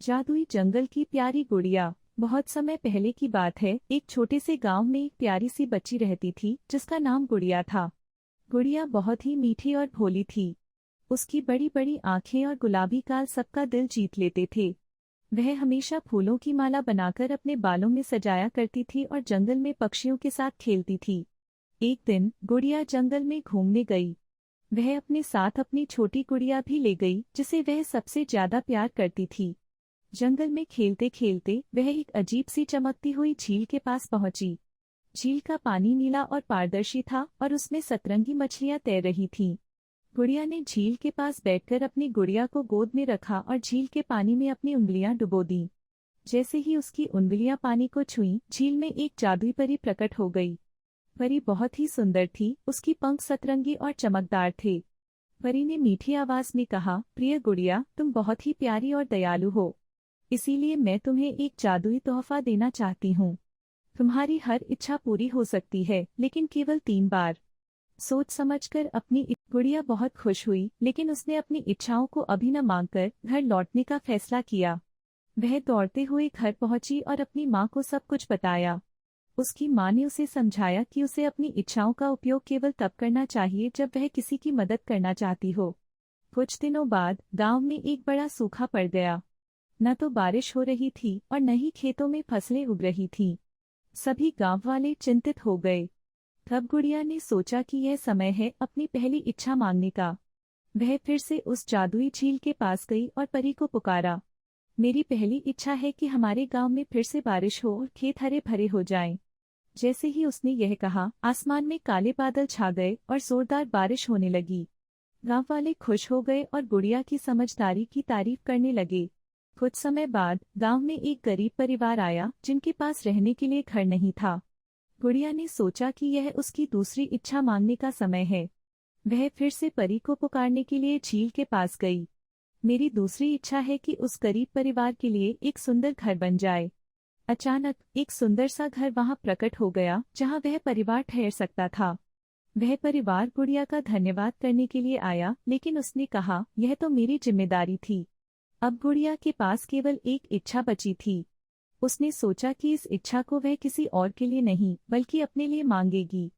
जादुई जंगल की प्यारी गुड़िया। बहुत समय पहले की बात है, एक छोटे से गांव में एक प्यारी सी बच्ची रहती थी जिसका नाम गुड़िया था। गुड़िया बहुत ही मीठी और भोली थी। उसकी बड़ी बड़ी आंखें और गुलाबी गाल सबका दिल जीत लेते थे। वह हमेशा फूलों की माला बनाकर अपने बालों में सजाया करती थी और जंगल में पक्षियों के साथ खेलती थी। एक दिन गुड़िया जंगल में घूमने गई। वह अपने साथ अपनी छोटी गुड़िया भी ले गई जिसे वह सबसे ज्यादा प्यार करती थी। जंगल में खेलते खेलते वह एक अजीब सी चमकती हुई झील के पास पहुंची। झील का पानी नीला और पारदर्शी था और उसमें सतरंगी मछलियां तैर रही थीं। गुड़िया ने झील के पास बैठकर अपनी गुड़िया को गोद में रखा और झील के पानी में अपनी उंगलियां डुबो दी। जैसे ही उसकी उंगलियां पानी को छुईं, झील में एक जादुई परी प्रकट हो गई। परी बहुत ही सुंदर थी, उसकी पंख सतरंगी और चमकदार थे। परी ने मीठी आवाज में कहा, प्रिय गुड़िया, तुम बहुत ही प्यारी और दयालु हो, इसीलिए मैं तुम्हें एक जादुई तोहफा देना चाहती हूँ। तुम्हारी हर इच्छा पूरी हो सकती है, लेकिन केवल 3 बार। सोच समझकर गुड़िया बहुत खुश हुई, लेकिन उसने अपनी इच्छाओं को अभी न मांगकर घर लौटने का फैसला किया। वह दौड़ते हुए घर पहुंची और अपनी माँ को सब कुछ बताया। उसकी माँ ने उसे समझाया कि उसे अपनी इच्छाओं का उपयोग केवल तब करना चाहिए जब वह किसी की मदद करना चाहती हो। कुछ दिनों बाद गांव में एक बड़ा सूखा पड़ गया। न तो बारिश हो रही थी और न ही खेतों में फसलें उग रही थीं। सभी गांव वाले चिंतित हो गए। तब गुड़िया ने सोचा कि यह समय है अपनी पहली इच्छा मांगने का। वह फिर से उस जादुई झील के पास गई और परी को पुकारा। मेरी पहली इच्छा है कि हमारे गांव में फिर से बारिश हो और खेत हरे भरे हो जाएं। जैसे ही उसने यह कहा, आसमान में काले बादल छा गए और जोरदार बारिश होने लगी। गांव वाले खुश हो गए और गुड़िया की समझदारी की तारीफ करने लगे। कुछ समय बाद गांव में एक गरीब परिवार आया जिनके पास रहने के लिए घर नहीं था। गुड़िया ने सोचा कि यह उसकी दूसरी इच्छा मांगने का समय है। वह फिर से परी को पुकारने के लिए झील के पास गई। मेरी दूसरी इच्छा है कि उस गरीब परिवार के लिए एक सुंदर घर बन जाए। अचानक एक सुंदर सा घर वहां प्रकट हो गया जहां वह परिवार ठहर सकता था। वह परिवार गुड़िया का धन्यवाद करने के लिए आया, लेकिन उसने कहा, यह तो मेरी जिम्मेदारी थी। अब गुड़िया के पास केवल एक इच्छा बची थी। उसने सोचा कि इस इच्छा को वह किसी और के लिए नहीं बल्कि अपने लिए मांगेगी।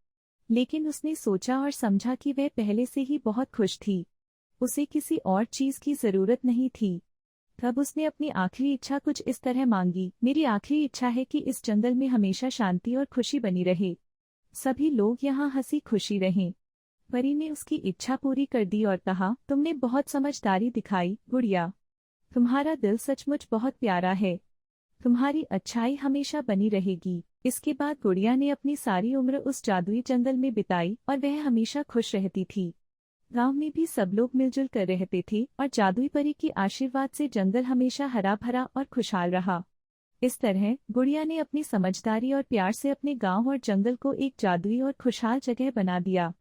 लेकिन उसने सोचा और समझा कि वह पहले से ही बहुत खुश थी। उसे किसी और चीज की जरूरत नहीं थी। तब उसने अपनी आखिरी इच्छा कुछ इस तरह मांगी, मेरी आखिरी इच्छा है कि इस जंगल में हमेशा शांति और खुशी बनी रहे। सभी लोग यहाँ हंसी खुशी रहें। परी ने उसकी इच्छा पूरी कर दी और कहा, तुमने बहुत समझदारी दिखाई गुड़िया। तुम्हारा दिल सचमुच बहुत प्यारा है। तुम्हारी अच्छाई हमेशा बनी रहेगी। इसके बाद गुड़िया ने अपनी सारी उम्र उस जादुई जंगल में बिताई और वह हमेशा खुश रहती थी। गांव में भी सब लोग मिलजुल कर रहते थे और जादुई परी की आशीर्वाद से जंगल हमेशा हरा भरा और खुशहाल रहा। इस तरह गुड़िया ने अपनी समझदारी और प्यार से अपने गांव और जंगल को एक जादुई और खुशहाल जगह बना दिया।